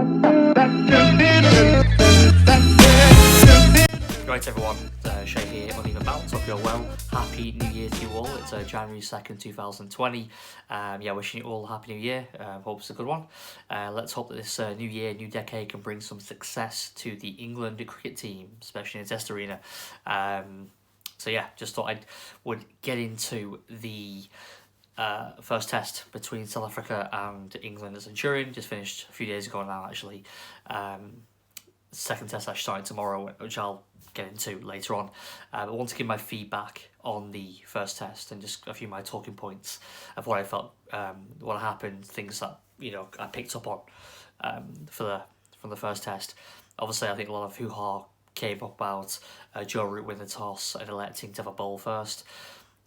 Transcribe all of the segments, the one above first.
Right everyone, Shay here, Uneven Bounce, hope you're well. Happy New Year to you all. It's January 2nd, 2020. Wishing you all a Happy New Year. Hope it's a good one. Let's hope that this new year, new decade can bring some success to the England cricket team, especially in the Test arena. Just thought I would get into the first test between South Africa and England at Centurion. Just finished a few days ago now, actually. Second test actually starting tomorrow, which I'll get into later on. I want to give my feedback on the first test and just a few of my talking points of what I felt, what happened, things that I picked up on from the first test. Obviously, I think a lot of hoo-ha came up about Joe Root winning the toss and electing to have a bowl first.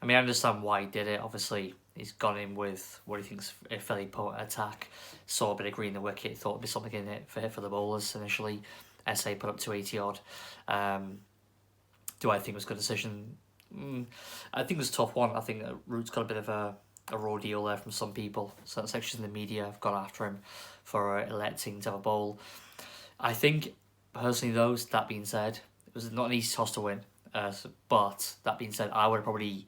I mean, I understand why he did it. Obviously, he's gone in with what he thinks a fairly potent attack. Saw a bit of green in the wicket. Thought there'd be something in it for the bowlers initially. SA put up 280 odd. Do I think it was a good decision? I think it was a tough one. I think Root's got a bit of a raw deal there from some people. So sections in the media have gone after him for electing to have a bowl. I think, personally though, that being said, it was not an easy toss to win. But that being said, I would have probably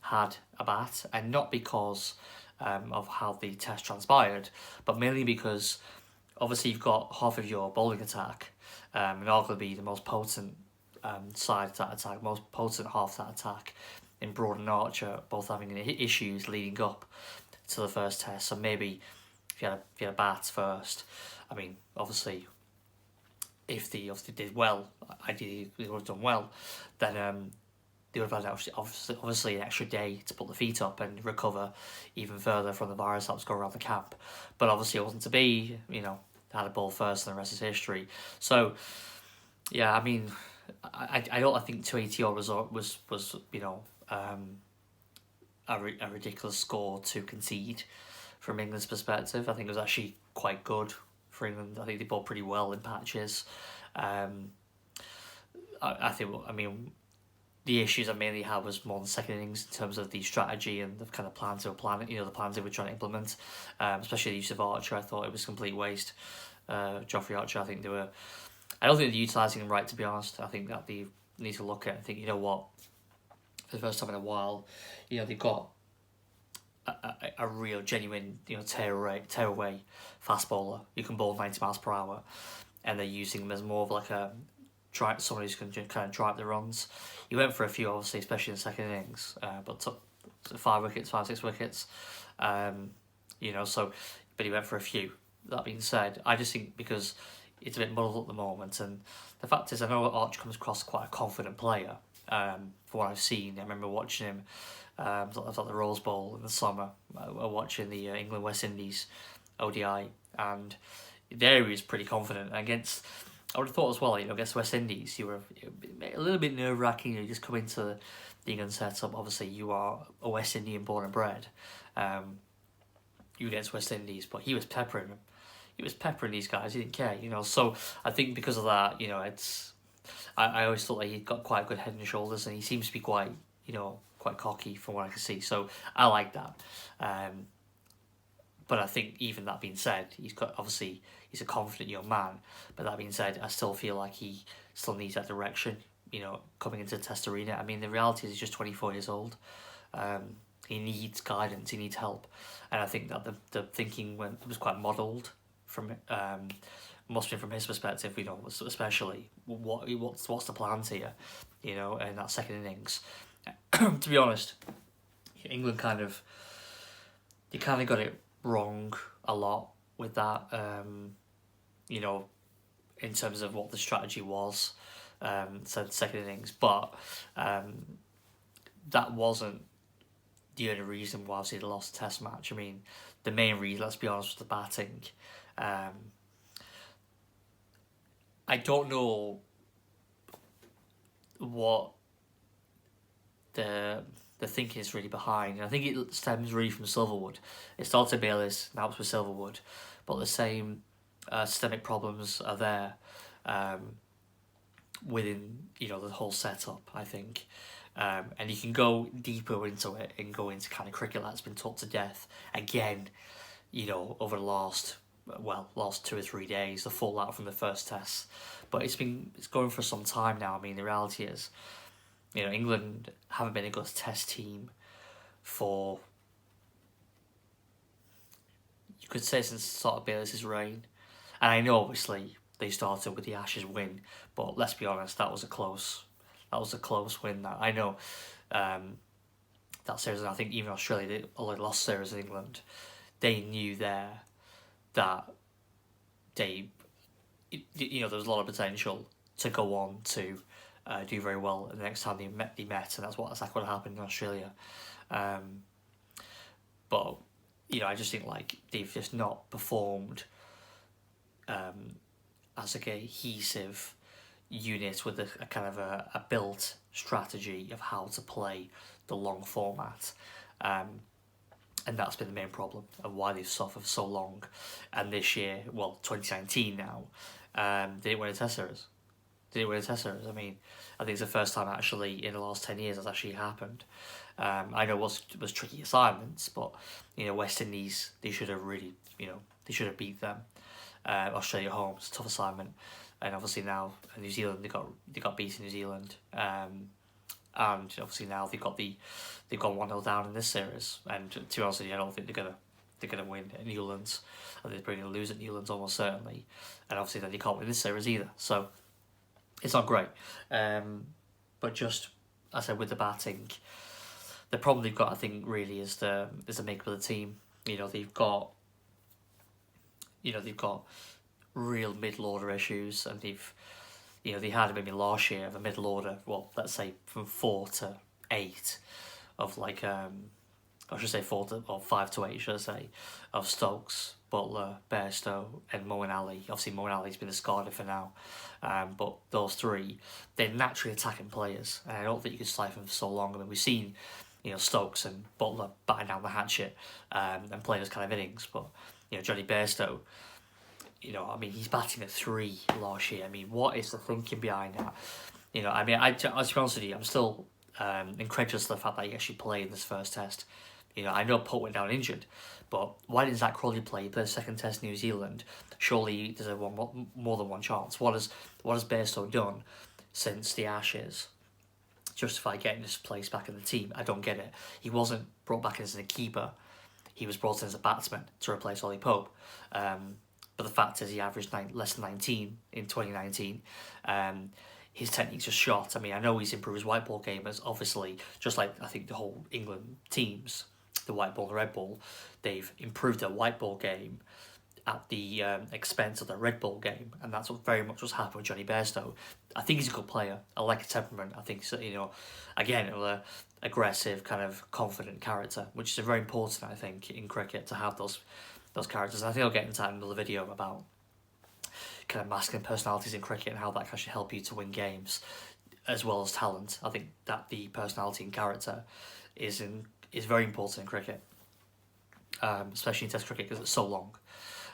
had a bat, and not because of how the test transpired, but mainly because obviously you've got half of your bowling attack, and arguably the most potent side of that attack, most potent half of that attack in Broad and Archer, both having issues leading up to the first test. So maybe if you had a bat first, I mean, obviously, if they did well, ideally they would have done well, then they would have had obviously an extra day to put the feet up and recover even further from the virus that was going around the camp. But obviously it wasn't to be, had a ball first and the rest is history. So, yeah, I mean, I think 280 odd was a ridiculous score to concede from England's perspective. I think it was actually quite good for England. I think they bowled pretty well in patches. The issues I mainly had was more in the second innings in terms of the strategy and the kind of plans they were planning, the plans they were trying to implement, especially the use of Archer. I thought it was a complete waste. Geoffrey Archer, I don't think they're utilising him right, to be honest. I think that they need to look at and think, you know what, for the first time in a while, they've got a real, genuine, tear away fast bowler. You can bowl 90 miles per hour, and they're using him as more of like someone who's going to kind of drive the runs. He went for a few, obviously, especially in the second innings, but took 5-6 wickets. But he went for a few. That being said, I just think because it's a bit muddled at the moment, and the fact is, I know Arch comes across quite a confident player. From what I've seen, I remember watching him. I was at the Rose Bowl in the summer, watching the England West Indies ODI, and there he was pretty confident against. I would have thought as well, against West Indies, you were a little bit nerve-wracking. You just come into the England setup. Obviously, you are a West Indian born and bred. You against West Indies, but he was peppering them. He was peppering these guys. He didn't care, So I think because of that, it's. I always thought that he'd got quite a good head and shoulders, and he seems to be quite, quite cocky from what I can see. So I like that. But I think even that being said, he's a confident young man. But that being said, I still feel like he still needs that direction, coming into the Test arena. I mean, the reality is he's just 24 years old. He needs guidance, he needs help. And I think that the thinking was quite modelled from must be from his perspective, especially what's the plans here, in that second innings. To be honest, England kind of got it wrong a lot with that, in terms of what the strategy was, second innings, but that wasn't the only reason why they lost the test match. I mean, the main reason, let's be honest, was the batting. I don't know what the thinking is really behind. And I think it stems really from Silverwood. It started Bayliss, now it's with Silverwood, but the same systemic problems are there within the whole setup, I think. And you can go deeper into it and go into kind of cricket that's been taught to death again, over the last last 2 or 3 days, the fallout from the first test. But it's going for some time now. I mean, the reality is, England haven't been a good test team for, you could say, since sort of Bayliss' reign. And I know obviously they started with the Ashes win, but let's be honest, that was a close win. That I know that series, and I think even Australia did a lost series in England. They knew there that there was a lot of potential to go on to do very well. And the next time they met, and that's exactly what happened in Australia. But I just think they've just not performed as a cohesive unit with a kind of a built strategy of how to play the long format. And that's been the main problem and why they've suffered so long. And this year, 2019 now, they didn't win a test series. I mean, I think it's the first time actually in the last 10 years that's actually happened. I know it was tricky assignments, but West Indies, they should have really, they should have beat them. Australia home, it's a tough assignment, and obviously now New Zealand, they got beaten New Zealand, and obviously now they've gone 1-0 down in this series. And to be honest with you, I don't think they're gonna win at Newlands. I think they're going to lose at Newlands almost certainly, and obviously then they can't win this series either. So it's not great. But just as I said with the batting, the problem they've got, I think, really is the makeup of the team. They've got real middle order issues, and they had maybe last year of a middle order, let's say from 4 to 8 of I should say 5 to 8, should I say, of Stokes, Butler, Bairstow and Moeen Ali. Obviously Moeen Ali's been discarded for now, but those three, they're naturally attacking players, and I don't think you can stifle them for so long. I mean, we've seen Stokes and Butler batting down the hatchet and playing those kind of innings, but Johnny Bairstow, I mean, he's batting at 3 last year. I mean, what is the thinking behind that? I mean, to be honest with you, I'm still incredulous to the fact that he actually played in this first test. I know Pope went down injured, but why didn't Zach Crawley play the second test in New Zealand? Surely there's more than one chance. What has Bairstow done since the Ashes justify getting this place back in the team? I don't get it. He wasn't brought back as a keeper. He was brought in as a batsman to replace Ollie Pope. But the fact is he averaged less than 19 in 2019. His technique's just shot. I mean, I know he's improved his white ball game, as obviously, just like I think the whole England teams, the white ball and the red ball, they've improved their white ball game at the expense of their red ball game, and that's very much what's happened with Johnny Bairstow. I think he's a good player. I like his temperament. I think, again, an aggressive, kind of confident character, which is very important, I think, in cricket, to have those characters. And I think I'll get into that in another video about kind of masculine personalities in cricket and how that can actually help you to win games, as well as talent. I think that the personality and character is very important in cricket, especially in Test cricket because it's so long.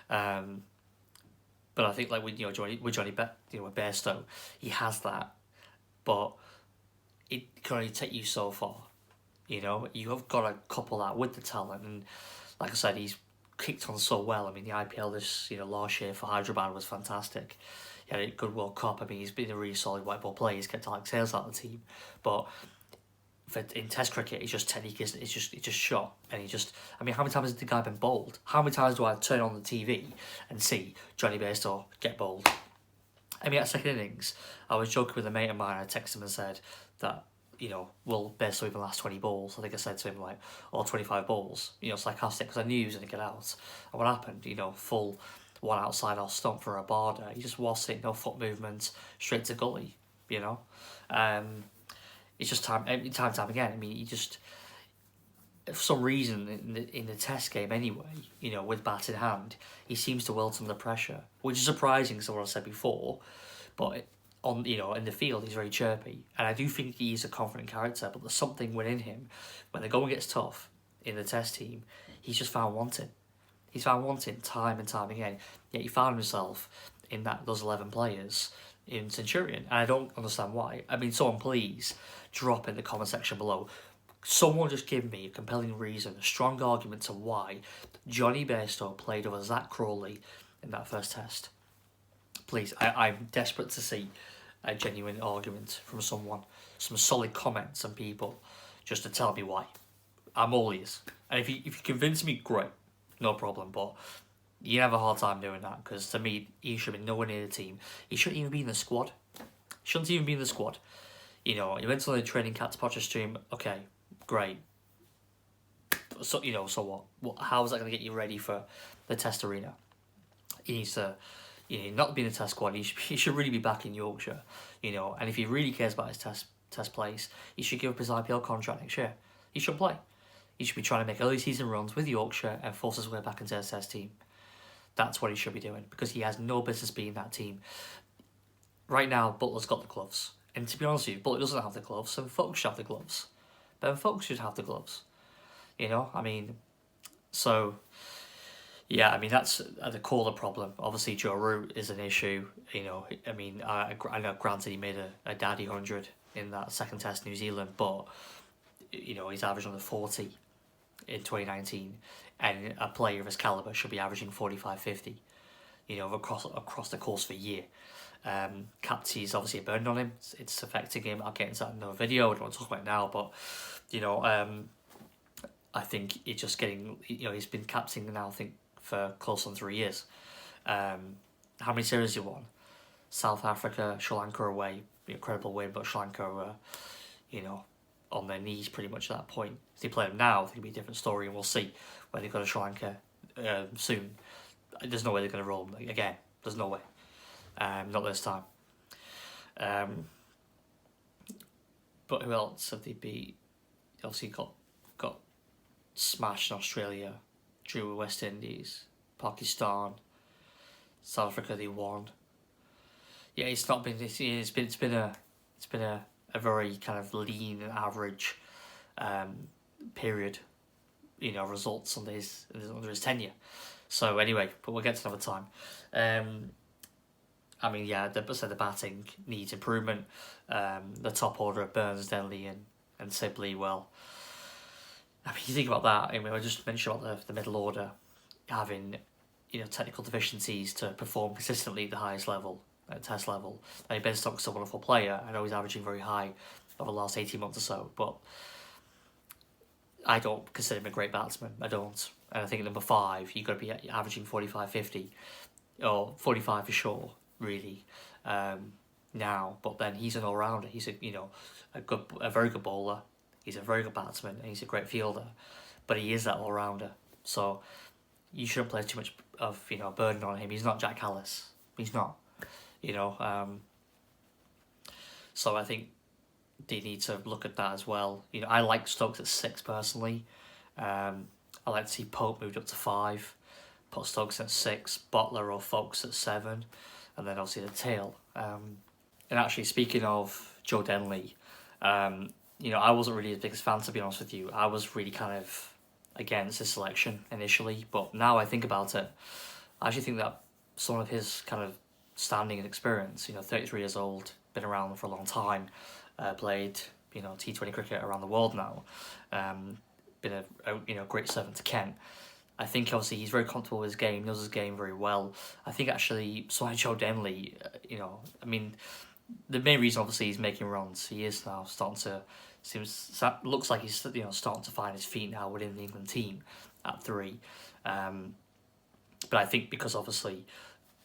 But I think with Johnny with Bairstow, he has that, but it can only take you so far. You have got to couple that with the talent, and like I said, he's kicked on so well. I mean, the IPL this last year for Hyderabad was fantastic. He had a good World Cup. I mean, he's been a really solid white ball player. He's kept Alex Hales out of the team, but in Test cricket, it's just technique. It's just shot, and I mean, how many times has the guy been bowled? How many times do I turn on the TV and see Johnny Bairstow get bowled? I mean, at second innings, I was joking with a mate of mine. I texted him and said that, will Bairstow even last 20 balls? I think I said to him, or 25 balls. Sarcastic, because I knew he was going to get out. And what happened? Full one outside off stump for a barder. He just was it, no foot movement, straight to gully, It's just time and time again. I mean, he just, for some reason, in the Test game anyway, with bat in hand, he seems to wilt under pressure, which is surprising, so what I said before, but in the field, he's very chirpy, and I do think he's a confident character, but there's something within him, when the going gets tough in the Test team, he's just found wanting. He's found wanting time and time again, yet he found himself in those 11 players in Centurion, and I don't understand why. I mean, someone please drop in the comment section below. Someone just give me a compelling reason, a strong argument to why Johnny Bairstow played over Zach Crawley in that first test. Please, I'm desperate to see a genuine argument from someone, some solid comments and people, just to tell me why. I'm all ears. And if you convince me, great, no problem. But you have a hard time doing that, because to me, he should be nowhere near the team. He shouldn't even be in the squad. Shouldn't even be in the squad. You know, he went to the training camp to Potter stream. Okay, great. So so what? How is that going to get you ready for the test arena? He needs to, not be in the test squad. He should really be back in Yorkshire. And if he really cares about his test place, he should give up his IPL contract next year. He should play. He should be trying to make early season runs with Yorkshire and force his way back into his test team. That's what he should be doing, because he has no business being that team. Right now, Butler's got the gloves. And to be honest with you, Butler doesn't have the gloves, so Folks should have the gloves. Ben Folks should have the gloves. So, yeah, that's at the core of the problem. Obviously, Joe Root is an issue. I know, granted, he made a daddy 100 in that second test New Zealand, but, he's averaged under 40 in 2019, and a player of his calibre should be averaging 45-50, across the course of a year. Captaincy's obviously a burden on him. It's affecting him. I'll get into that in another video. I don't want to talk about it now, but, I think it's just getting, he's been captaining now, I think, for close on 3 years. How many series he won? South Africa, Sri Lanka away, incredible win, but Sri Lanka were, on their knees pretty much at that point. If they play them now, I think it'll be a different story, and we'll see when they go to Sri Lanka soon. There's no way they're going to roll them again. There's no way. Not this time. But who else have they beat? Obviously got smashed in Australia, drew with West Indies, Pakistan, South Africa they won. Yeah, it's been a very kind of lean and average period, results under his tenure. So anyway, but we'll get to another time. The batting needs improvement. The top order of Burns, Denley and Sibley, well, you think about that. I just mentioned about the middle order having, technical deficiencies to perform consistently at the highest level, at test level. Ben Stokes is a wonderful player. I know he's averaging very high over the last 18 months or so, but I don't consider him a great batsman. I don't. And I think at number 5, you've got to be averaging 45-50, or 45 for sure, really, now. But then he's an all-rounder. He's a very good bowler. He's a very good batsman, and he's a great fielder, but he is that all-rounder. So you shouldn't place too much of burden on him. He's not Jack Callis. He's not. So I think they need to look at that as well. I like Stokes at 6 personally. I like to see Pope moved up to 5, put Stokes at 6, Butler or Folks at 7, and then obviously the tail. And actually, speaking of Joe Denley, I wasn't really his biggest fan, to be honest with you. I was really kind of against his selection initially, but now I think about it, I actually think that some of his kind of standing and experience, 33 years old, been around for a long time, played, T20 cricket around the world now, been a great servant to Kent. I think obviously he's very comfortable with his game, knows his game very well. I think actually, so Joe Denley, the main reason obviously he's making runs, he is now starting to, looks like he's starting to find his feet now within the England team at 3. But I think because obviously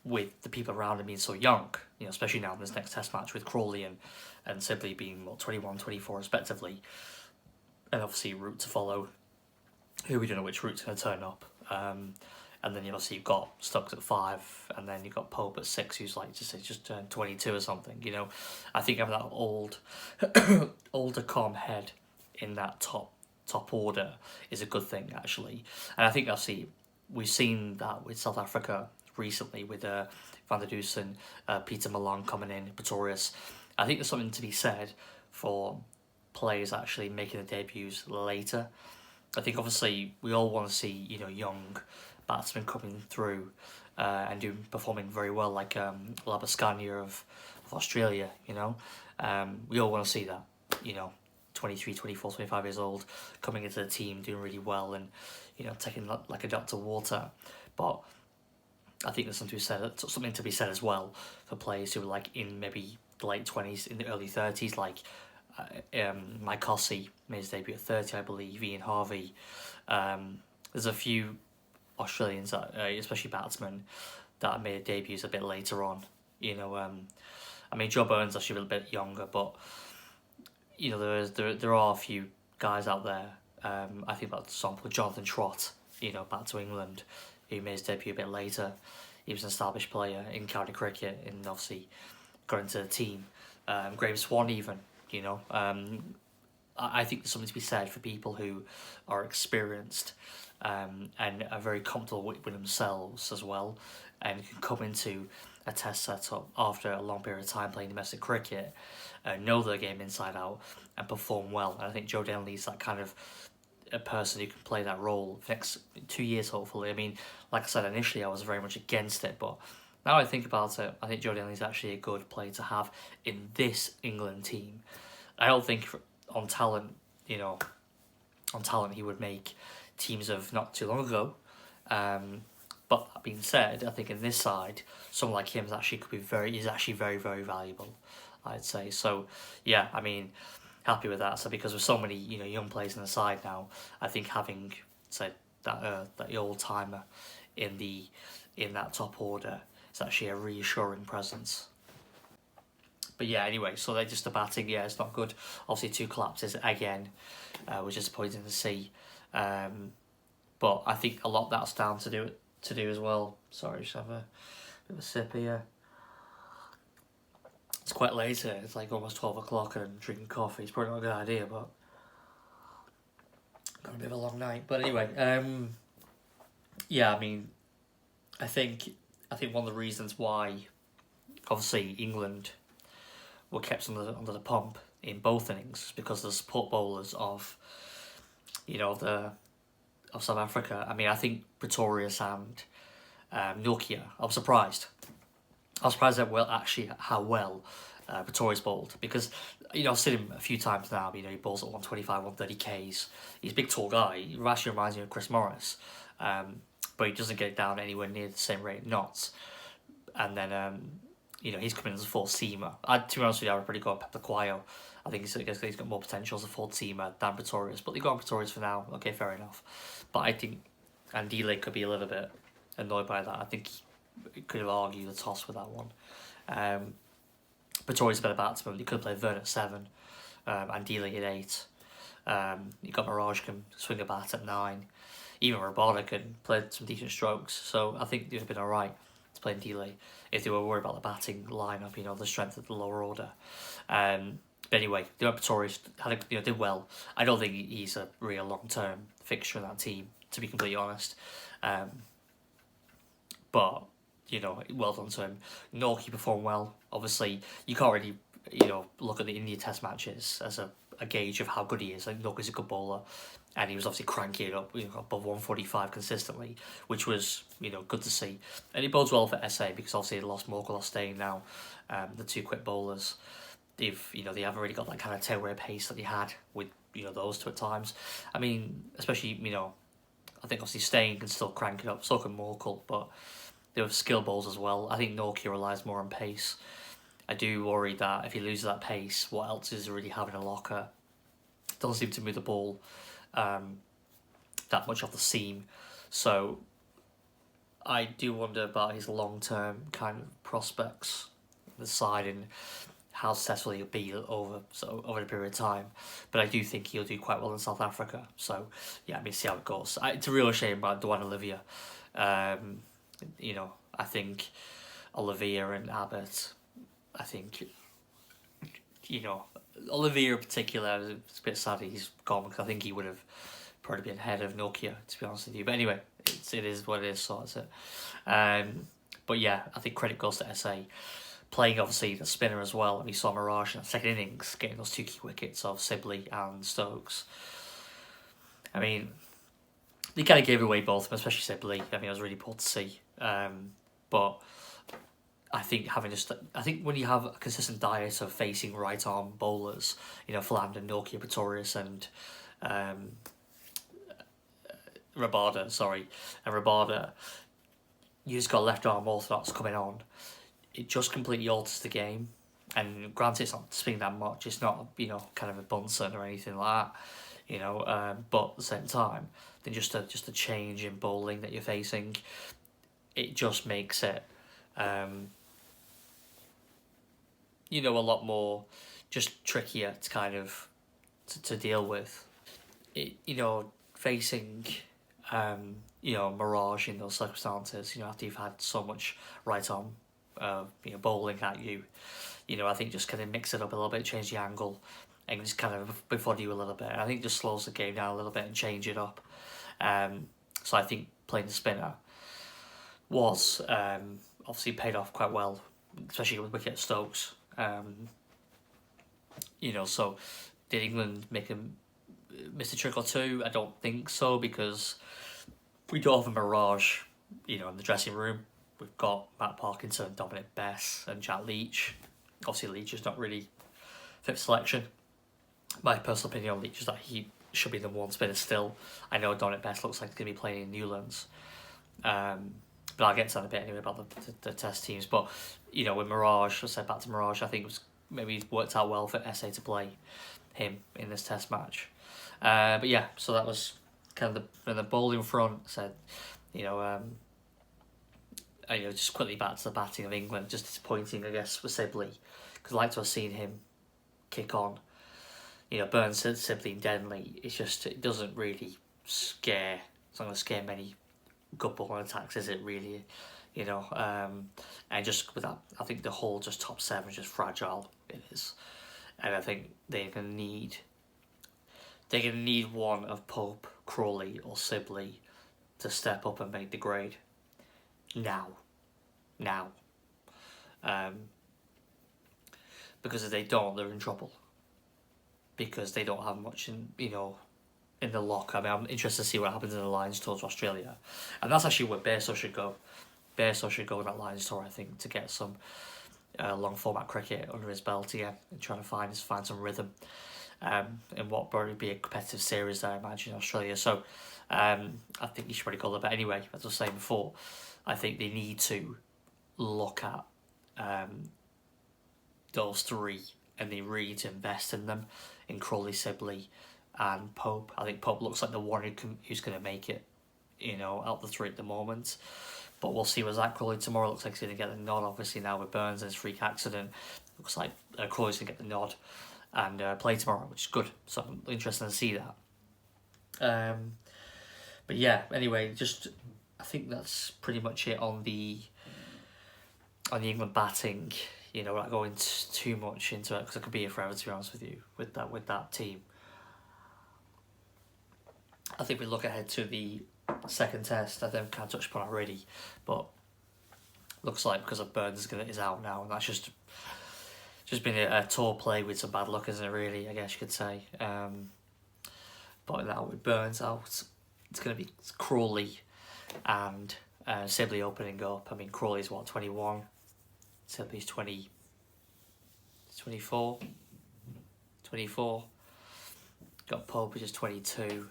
with the people around him being so young, especially now in this next test match with Crawley and Sibley being 21, 24 respectively, and obviously Root to follow, who we don't know which Root's going to turn up. And then obviously you've got Stokes at 5, and then you've got Pope at 6, who's just turned 22 or something. I think having that older calm head in that top order is a good thing, actually. And I think obviously we've seen that with South Africa recently with Van der Dusen, Peter Malan coming in, Pretorius. I think there's something to be said for players actually making their debuts later. I think obviously we all want to see young batsmen coming through and performing very well, like Labuschagne of Australia. We all want to see that. 23, 24, 25 years old, coming into the team, doing really well, and taking like a duck to water. But I think there's something to be said as well for players who are like in maybe the late 20s, in the early 30s, like Mike Cossey made his debut at 30, I believe. Ian Harvey. There's a few Australians, that, especially batsmen, that made debuts a bit later on. You know, I mean, Joe Burns actually a little bit younger, but you know, there are a few guys out there. I think, for example, Jonathan Trott, you know, back to England, who made his debut a bit later. He was an established player in county cricket and obviously got into the team. Graham Swan even, you know. I think there's something to be said for people who are experienced and are very comfortable with themselves as well, and can come into a test setup after a long period of time playing domestic cricket, know their game inside out, and perform well. And I think Joe Denley's that kind of a person who can play that role for the next 2 years, hopefully. I mean, like I said initially, I was very much against it, but now I think about it, I think Joe Denley's actually a good player to have in this England team. I don't think on talent, you know, he would make teams of not too long ago. But that being said, I think in this side, someone like him is actually very, very valuable, I'd say. So yeah, I mean, happy with that. So because with so many, you know, young players in the side now, I think having, say, that old timer in that top order is actually a reassuring presence. But yeah, anyway, so they're just the batting. Yeah, it's not good. Obviously, 2 collapses again, which is disappointing to see. But I think a lot of that's down to do as well. Sorry, just have a bit of a sip here. It's quite late here. It's like almost 12 o'clock and I'm drinking coffee. It's probably not a good idea, but got a bit of a long night. But anyway, yeah, I mean, I think one of the reasons why, obviously, England were kept under the pump in both innings is because of the support bowlers of, you know, of South Africa. I mean, I think Pretorius and Nokia, I was surprised at how well Pretorius bowled, because, you know, I've seen him a few times now. You know, he bowls at 125, 130 Ks. He's a big, tall guy. He actually reminds me of Chris Morris, but he doesn't get it down anywhere near the same rate of knots. And then, you know, he's coming as a fourth seamer. To be honest with you, I would probably go on Pep Quayo. I think he's got more potential as a fourth seamer than Pretorius, but they got on Pretorius for now. Okay, fair enough. But I think Andile could be a little bit annoyed by that. I think he could have argued the toss with that one. Pretorius is a better batsman. He could have played Vern at 7, Andile at 8. You got Mirage can swing a bat at 9. Even Rabada can play some decent strokes. So I think they'd have been alright to play Andile if they were worried about the batting lineup, you know, the strength of the lower order. But anyway, the Pretorius did well. I don't think he's a real long-term fixture in that team, to be completely honest. But, you know, well done to him. Norkie performed well. Obviously, you can't really, you know, look at the India Test matches as a gauge of how good he is. Like, Norkie's a good bowler, and he was obviously cranking it up, you know, above 145 consistently, which was, you know, good to see. And he bodes well for SA because obviously they lost Morkel staying now. The 2 quick bowlers, they haven't really got that kind of tailway pace that they had with, you know, those 2 at times. I mean, especially, you know, I think obviously Stain can still crank it up, so can Morkel, but they have skill bowls as well. I think Nokia relies more on pace. I do worry that if he loses that pace, what else is really having a locker? Doesn't seem to move the ball that much off the seam. So I do wonder about his long-term kind of prospects on the side and how successful he'll be over a period of time. But I do think he'll do quite well in South Africa. So yeah, I mean, see how it goes. It's a real shame about Dwan Olivia. You know, I think Olivia and Abbott, I think, you know, Olivia in particular, it's a bit sad he's gone, because I think he would have probably been ahead of Nokia, to be honest with you. But anyway, it is what it is, so that's it. But yeah, I think credit goes to SA. Playing, obviously, the spinner as well. And we saw Mirage in the second innings getting those 2 key wickets of Sibley and Stokes. I mean, they kind of gave away both, especially Sibley. I mean, it was really poor to see. But I think when you have a consistent diet of facing right arm bowlers, you know, Philander, Nokia, Pretorius, and Rabada, you just got left arm orthodox coming on, it just completely alters the game. And granted, it's not spinning that much. It's not, you know, kind of a Bunsen or anything like that, you know. But at the same time, then just a change in bowling that you're facing, it just makes it, you know, a lot more just trickier to kind of to deal with. It, you know, facing, you know, Mirage in those circumstances, you know, after you've had so much right on, you know, bowling at you, you know, I think just kind of mix it up a little bit, change the angle, and just kind of before you a little bit. I think just slows the game down a little bit and change it up. So I think playing the spinner was obviously paid off quite well, especially with wicket Stokes. You know, so did England make him miss a trick or two? I don't think so, because we don't have a Mirage, you know, in the dressing room. We've got Matt Parkinson, Dominic Bess, and Jack Leach. Obviously, Leach is not really fit for selection. My personal opinion on Leach is that he should be the one spinner still. I know Dominic Bess looks like he's going to be playing in Newlands. But I'll get to that in a bit anyway about the test teams. But, you know, with Mirage, I said back to Mirage, I think it was maybe worked out well for SA to play him in this test match. But yeah, so that was kind of the bowling front. Said, you know, just quickly back to the batting of England. Just disappointing, I guess, with Sibley, because I'd like to have seen him kick on. You know, Burns, Sibley, and Denley. It's just, it doesn't really scare. It's not going to scare many good bowling attacks, is it really? You know, and just with that, I think the whole just top seven is just fragile. It is, and I think they're gonna need one of Pope, Crawley, or Sibley to step up and make the grade. Now, because if they don't, they're in trouble. Because they don't have much in, you know, in the lock. I mean, I'm interested to see what happens in the Lions tour to Australia, and that's actually where Bairstow should go. Bairstow should go on that Lions tour, I think, to get some long format cricket under his belt again and trying to find some rhythm in what probably be a competitive series there, I imagine, in Australia. So I think he should probably go there. But anyway, as I was saying before, I think they need to look at those three, and they really need to invest in them, in Crawley, Sibley, and Pope. I think Pope looks like the one who's going to make it, you know, out the three at the moment. But we'll see with Zach Crawley tomorrow. Looks like he's going to get the nod, obviously, now with Burns and his freak accident. Looks like Crawley's going to get the nod and play tomorrow, which is good. So I'm interested to see that. But yeah, anyway, just I think that's pretty much it on the England batting. You know, we're not going too much into it because I could be here forever, to be honest with you, with that team. I think we look ahead to the second test. I think I can't touch upon it already, but looks like because of Burns is out now, and that's just been a tour play with some bad luck, isn't it? Really, I guess you could say. But now with Burns out, it's going to be Crawley and Sibley opening up. I mean, Crawley's what, 21, Sibley's 24. Got Pope, which is 22.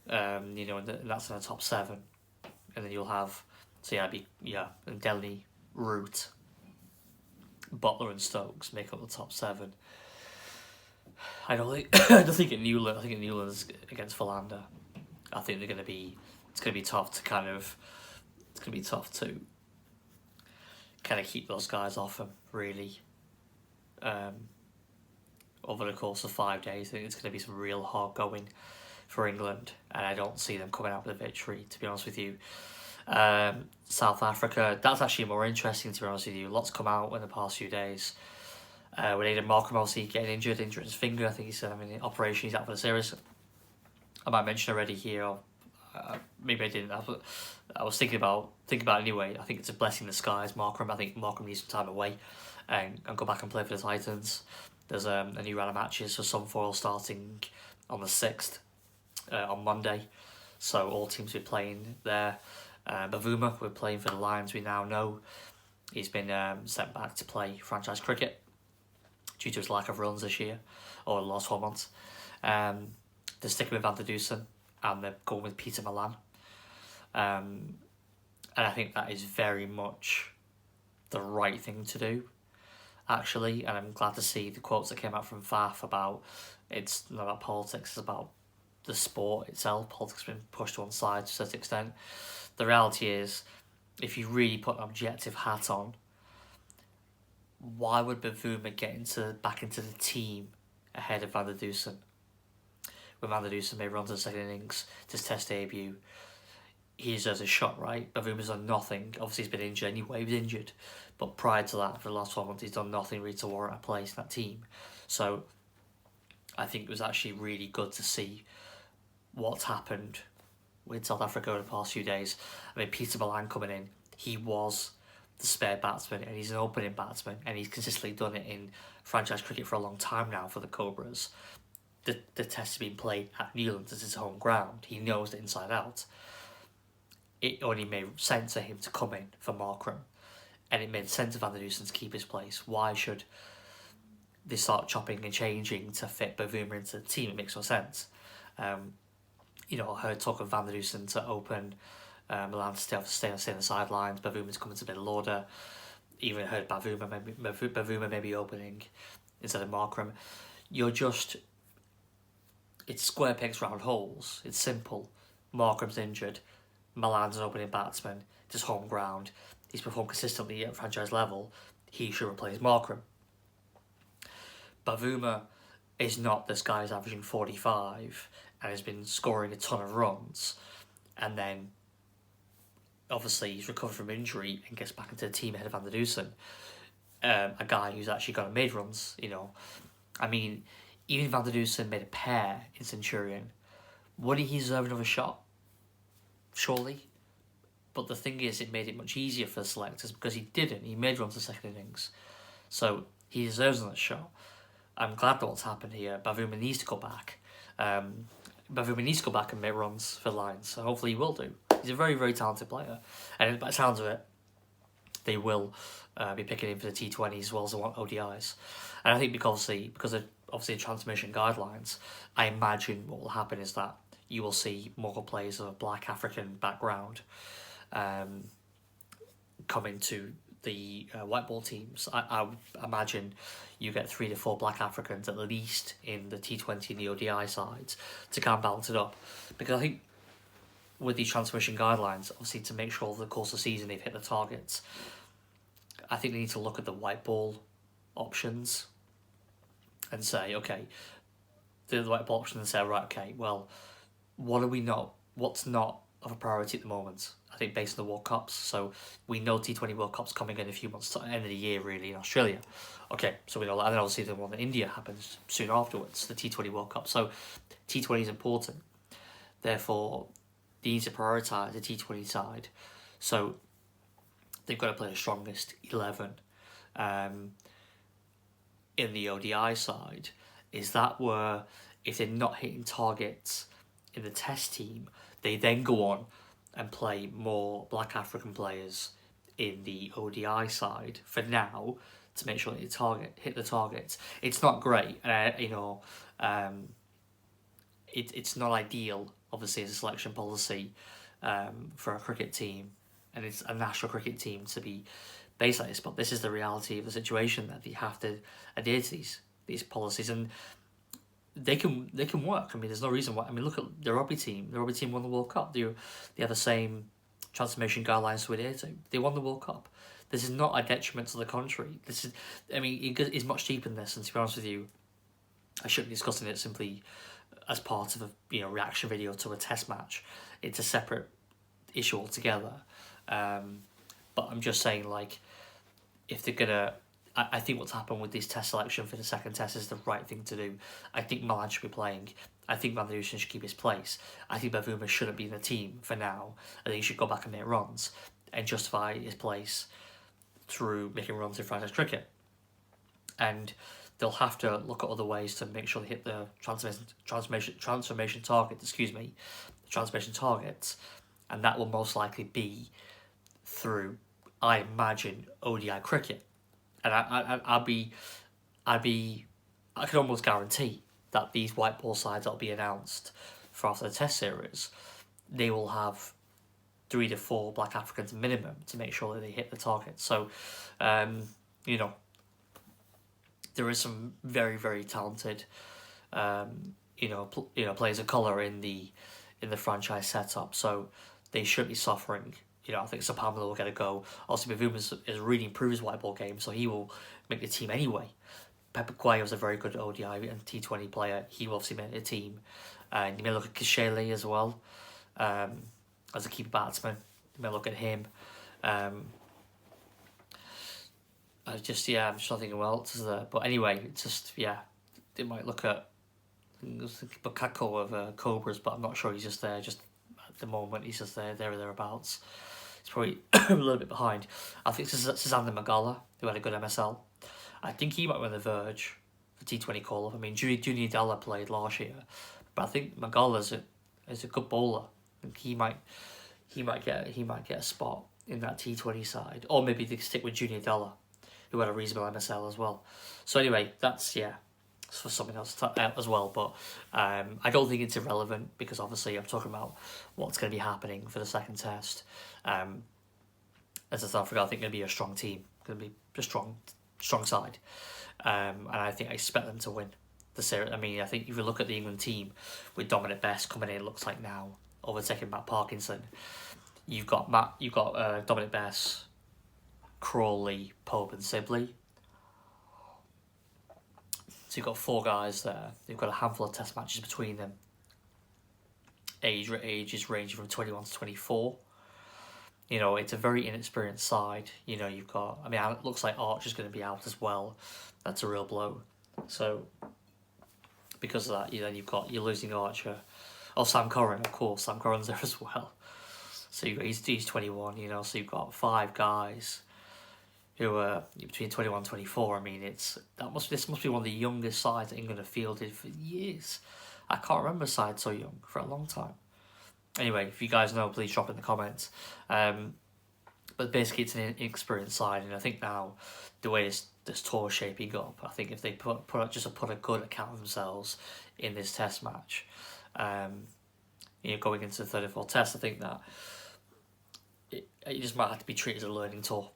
You know, and that's in the top seven, and then you'll have and Delhi, Root, Butler, and Stokes make up the top seven. I don't think at Newland. I think at Newland's against Philander. I think it's going to be tough to kind of keep those guys off them, really. Over the course of 5 days, I think it's going to be some real hard going for England, and I don't see them coming out with a victory, to be honest with you. South Africa, that's actually more interesting, to be honest with you. Lots come out in the past few days. With Aidan Markham obviously getting injured his finger. I think he's having an operation, he's out for the series. I might mention already here, or maybe I didn't. I was thinking about it anyway. I think it's a blessing in disguise, Markham. I think Markham needs some time away and go back and play for the Titans. There's a new round of matches for Sunfoil starting on the 6th. On Monday, so all teams will be playing there. Bavuma, we're playing for the Lions. We now know he's been sent back to play franchise cricket due to his lack of runs this year, or the last 4 months. They're sticking with Van der Dusen, and they're going with Peter Milan. And I think that is very much the right thing to do, actually. And I'm glad to see the quotes that came out from Faf about it's not about politics, it's about the sport itself. Politics has been pushed to one side to a certain extent. The reality is, if you really put an objective hat on, why would Bavuma get back into the team ahead of Van der Dusen? When Van der Dusen may run to the second innings, to his test debut, he deserves a shot, right? Bavuma's done nothing. Obviously, he's been injured anyway. He was injured. But prior to that, for the last 12 months, he's done nothing really to warrant a place in that team. So I think it was actually really good to see what's happened with South Africa over the past few days. I mean, Peter Malan coming in, he was the spare batsman, and he's an opening batsman, and he's consistently done it in franchise cricket for a long time now for the Cobras. The test has been played at Newlands as his home ground. He knows it inside out. It only made sense for him to come in for Markram, and it made sense for Van der Dusen to keep his place. Why should they start chopping and changing to fit Bavuma into the team? It makes no sense. I heard talk of Van der Dusen to open, Milan to stay on the sidelines. Bavuma's coming to middle order. Even heard Bavuma maybe opening instead of Markram. It's square pegs round holes. It's simple. Markram's injured. Milan's an opening batsman. It's his home ground. He's performed consistently at franchise level. He should replace Markram. Bavuma is not this guy who's averaging 45 and has been scoring a ton of runs, and then obviously he's recovered from injury and gets back into the team ahead of Van der Dusen. A guy who's actually got made runs, I mean, even Van der Dusen made a pair in Centurion. Wouldn't he deserve another shot? Surely. But the thing is, it made it much easier for the selectors because he didn't. He made runs in the second innings. So he deserves another shot. I'm glad that what's happened here. Bavuma needs to go back. Bavuma needs to go back and make runs for Lions. So hopefully he will do. He's a very, very talented player. And by the sounds of it, they will be picking him for the T20 as well as the ODIs. And I think because of obviously transmission guidelines, I imagine what will happen is that you will see more players of a black African background coming to the white ball teams. I would imagine you get 3 to 4 black Africans at least in the T20 and the ODI sides to kind of balance it up. Because I think with these transmission guidelines, obviously to make sure over the course of the season they've hit the targets, I think they need to look at the white ball options and say, okay, the white ball options and say, right, okay, well, what's not of a priority at the moment? I think based on the World Cups. So we know T20 World Cup's coming in a few months, end of the year really, in Australia. Okay, so we know that. And then obviously the one in India happens soon afterwards, the T20 World Cup. So T20 is important. Therefore, they need to prioritise the T20 side. So they've got to play the strongest 11 in the ODI side. Is that where, if they're not hitting targets in the test team, they then go on and play more black African players in the ODI side for now to make sure they hit the targets. It's not great, it's not ideal, obviously, as a selection policy for a cricket team, and it's a national cricket team to be based like this. But this is the reality of the situation, that they have to adhere to these policies, and they can work. I mean, there's no reason why. I mean, look at the rugby team. The rugby team won the World Cup. They have the same transformation guidelines to adhere to. They won the World Cup. This is not a detriment to the country. This is, I mean, it's much deeper than this. And to be honest with you, I shouldn't be discussing it simply as part of a reaction video to a test match. It's a separate issue altogether. But I'm just saying, like, if they're gonna, I think what's happened with this test selection for the second test is the right thing to do. I think Milan should be playing. I think Van der Dusen should keep his place. I think Bavuma shouldn't be in the team for now. I think he should go back and make runs and justify his place through making runs in franchise cricket. And they'll have to look at other ways to make sure they hit the transformation targets, and that will most likely be through, I imagine, ODI cricket. And I can almost guarantee that these white ball sides that'll be announced for after the test series, they will have 3 to 4 black Africans minimum to make sure that they hit the target. So, you know, there is some very, very talented, players of colour in the franchise setup. So they should be suffering. I think Sapamela will get a go. Also, Bavuma is really improved his white ball game, so he will make the team anyway. Pepe Guayo is a very good ODI and T20 player. He will obviously make the team. And you may look at Kishele as well, as a keeper batsman. You may look at him. I'm just not thinking what else is there. But anyway, they might look at Bukako of Cobras, but I'm not sure he's just there. Just at the moment, he's just there or thereabouts. He's probably a little bit behind. I think Susanna Magala, who had a good MSL. I think he might be on the verge for T20 call-up. I mean, Junior Della played last year, but I think Magala's is a good bowler. I think he might get a spot in that T20 side, or maybe they stick with Junior Della, who had a reasonable MSL as well. So anyway, that's for something else as well. But I don't think it's irrelevant, because obviously I'm talking about what's going to be happening for the second test. As a South Africa, I think going to be a strong team, going to be a strong side, and I expect them to win the series. I mean, I think if you look at the England team with Dominic Best coming in, it looks like now, overtaking Matt Parkinson. You've got Dominic Best, Crawley, Pope, and Sibley. So you've got 4 guys there. You've got a handful of test matches between them. Ages ranging from 21 to 24. It's a very inexperienced side. You've got... I mean, it looks like Archer's going to be out as well. That's a real blow. So, because of that, you're losing Archer. Oh, Sam Curran, of course. Sam Curran's there as well. So he's 21, so you've got 5 guys who are between 21 and 24. I mean, this must be one of the youngest sides that England have fielded for years. I can't remember a side so young for a long time. Anyway, if you guys know, please drop in the comments. But basically, it's an inexperienced side, and I think now the way this tour is shaping up, I think if they put a good account of themselves in this test match, going into the third and fourth test, I think that it just might have to be treated as a learning tour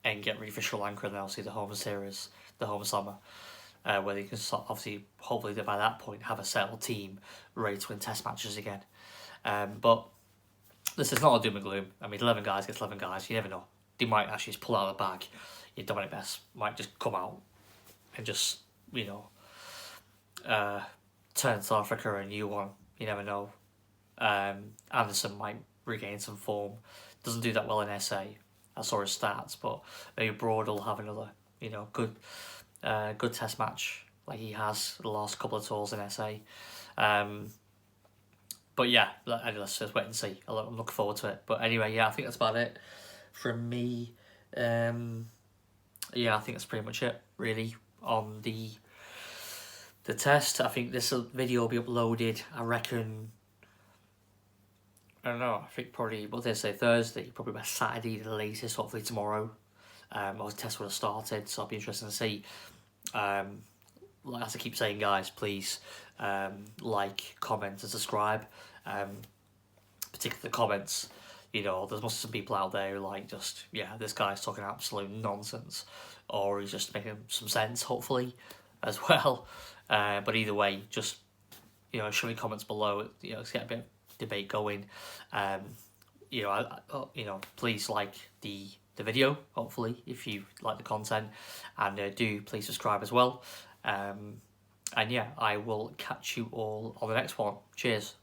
and get ready for Sri Lanka and obviously the home series, the home summer, where they can obviously, hopefully by that point, have a settled team ready to win test matches again. But this is not a doom and gloom. I mean, 11 guys gets 11 guys. You never know. They might actually just pull out of the bag. Dominic Best might just come out and just, turn South Africa a new one. You never know. Anderson might regain some form. Doesn't do that well in SA. I saw his stats, but maybe Broad will have another, good test match like he has the last couple of tours in SA. But yeah, let's just wait and see. I'm looking forward to it. But anyway, I think that's about it from me. I think that's pretty much it, really, on the test. I think this video will be uploaded, I reckon, I don't know, I think probably, what did they say, Thursday, probably by Saturday the latest, hopefully tomorrow. Or the test would have started, so it'll be interesting to see. As I keep saying, guys, please like, comment and subscribe. Particularly the comments, there must be some people out there who this guy's talking absolute nonsense, or he's just making some sense, hopefully, as well. But either way, just show me comments below. Let's get a bit of debate going. Please like the video, hopefully, if you like the content, and do please subscribe as well. And I will catch you all on the next one. Cheers.